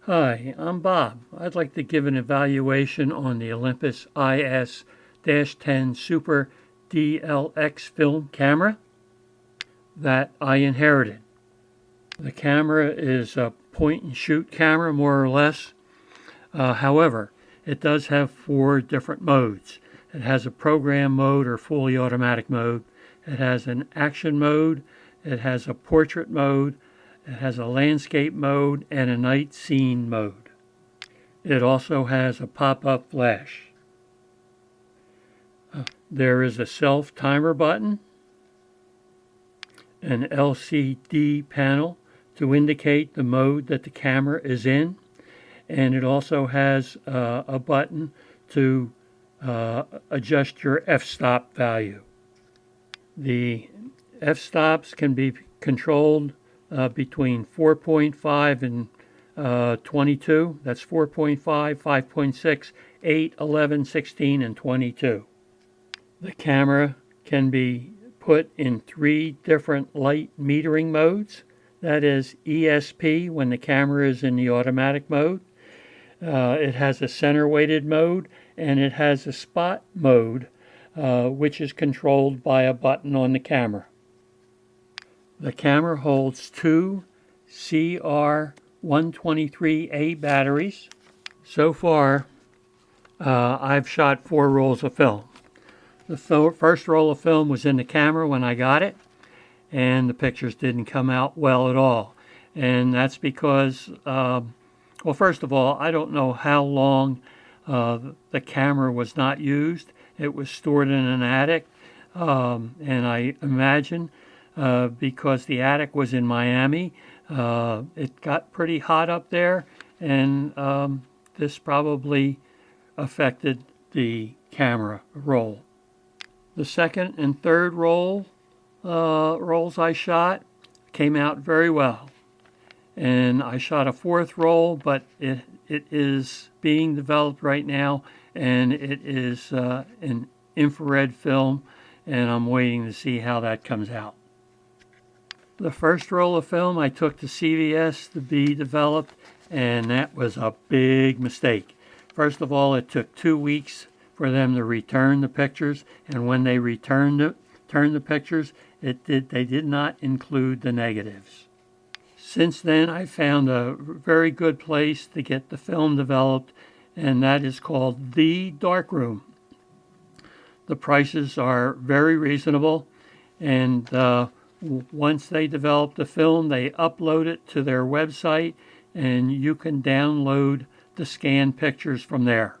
Hi, I'm Bob. I'd like to give an evaluation on the Olympus IS-10 Super DLX film camera that I inherited. The camera is a point and shoot camera, more or less. However, it does have 4 different modes. It has a program mode or fully automatic mode. It has an action mode. It has a portrait mode. It has a landscape mode and a night scene mode. It also has a pop-up flash. There is a self timer button, an LCD panel to indicate the mode that the camera is in, and it also has a button to adjust your f-stop value. The f-stops can be controlled between 4.5 and 22. That's 4.5, 5.6, 8, 11, 16, and 22. The camera can be put in 3 different light metering modes. That is ESP when the camera is in the automatic mode. It has a center weighted mode, and it has a spot mode, which is controlled by a button on the camera. The camera holds 2 CR123A batteries. So far, I've shot 4 rolls of film. The first roll of film was in the camera when I got it, and the pictures didn't come out well at all. And that's because, well, first of all, I don't know how long the camera was not used. It was stored in an attic, and I imagine because the attic was in Miami, it got pretty hot up there, and this probably affected the camera roll. The second and third rolls I shot came out very well. And I shot a 4th roll, but it is being developed right now, and it is an infrared film, and I'm waiting to see how that comes out. The first roll of film I took to CVS to be developed, and that was a big mistake. First of all, it took 2 weeks for them to return the pictures, and when they returned the pictures, they did not include the negatives. Since then, I found a very good place to get the film developed, and that is called The Darkroom. The prices are very reasonable, and once they develop the film, they upload it to their website, and you can download the scanned pictures from there.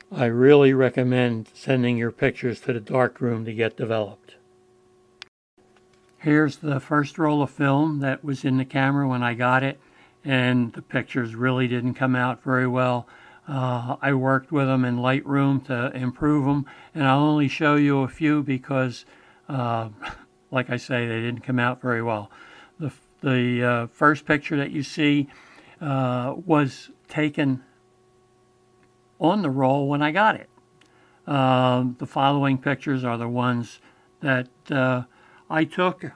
I really recommend sending your pictures to the darkroom to get developed. Here's the first roll of film that was in the camera when I got it, and the pictures really didn't come out very well. I worked with them in Lightroom to improve them, and I'll only show you a few because, like I say, they didn't come out very well. The first picture that you see was taken on the roll when I got it. The following pictures are the ones that I took,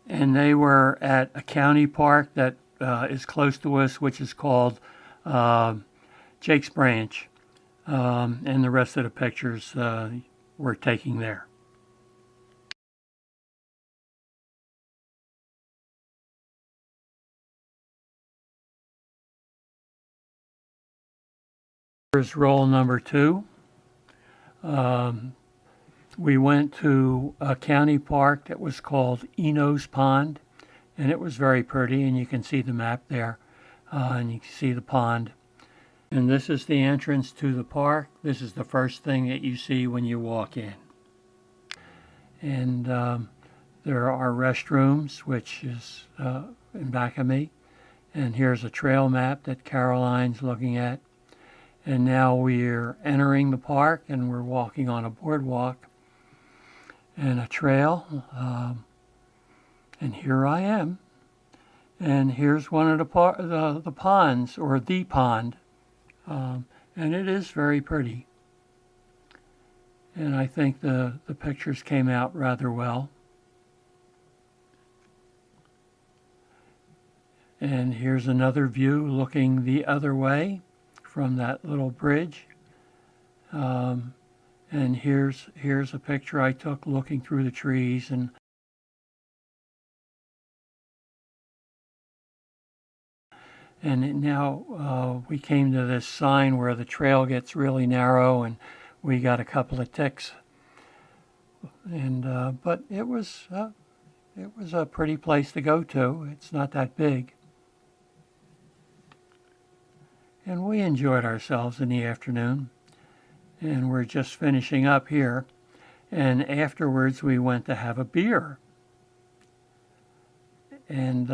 and they were at a county park that is close to us, which is called Jake's Branch, and the rest of the pictures were taken there. Here's roll number 2. We went to a county park that was called Enos Pond, and it was very pretty, and you can see the map there, and you can see the pond. And this is the entrance to the park. This is the first thing that you see when you walk in. And there are restrooms, which is in back of me. And here's a trail map that Caroline's looking at. And now we're entering the park, and we're walking on a boardwalk and a trail. And here I am. And here's one of the ponds, or the pond. And it is very pretty. And I think the pictures came out rather well. And here's another view looking the other way from that little bridge. And here's a picture I took looking through the trees. And now we came to this sign where the trail gets really narrow, and we got a couple of ticks. And but it was a pretty place to go to. It's not that big. And we enjoyed ourselves in the afternoon. And we're just finishing up here. And afterwards we went to have a beer. And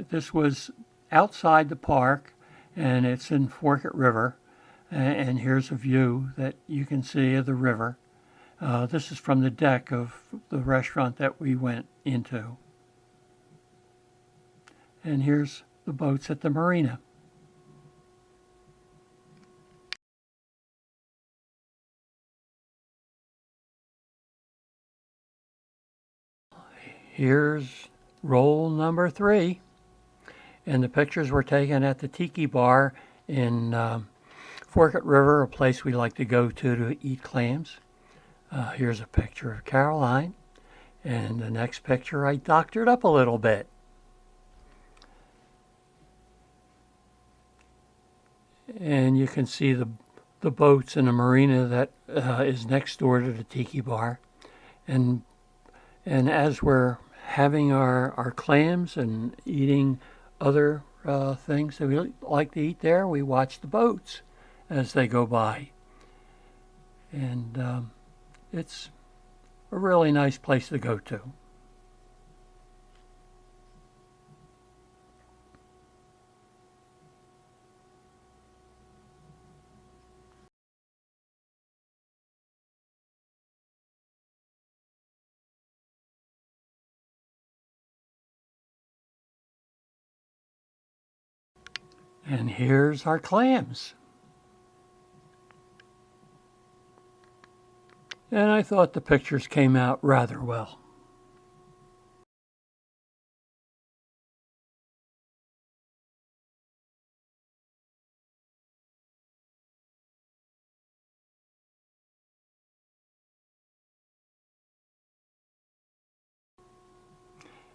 this was outside the park, and it's in Forkett River. And here's a view that you can see of the river. This is from the deck of the restaurant that we went into. And here's the boats at the marina. Here's roll number 3. And the pictures were taken at the Tiki Bar in Forkett River, a place we like to go to eat clams. Here's a picture of Caroline. And the next picture I doctored up a little bit. And you can see the boats in the marina that is next door to the Tiki Bar. And as we're having our clams and eating other things that we like to eat there, we watch the boats as they go by. And it's a really nice place to go to. And here's our clams. And I thought the pictures came out rather well.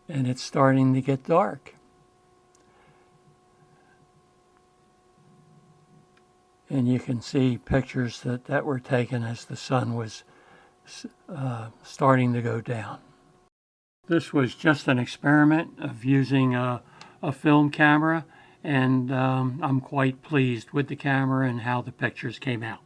And it's starting to get dark. And you can see pictures that were taken as the sun was starting to go down. This was just an experiment of using a film camera, and I'm quite pleased with the camera and how the pictures came out.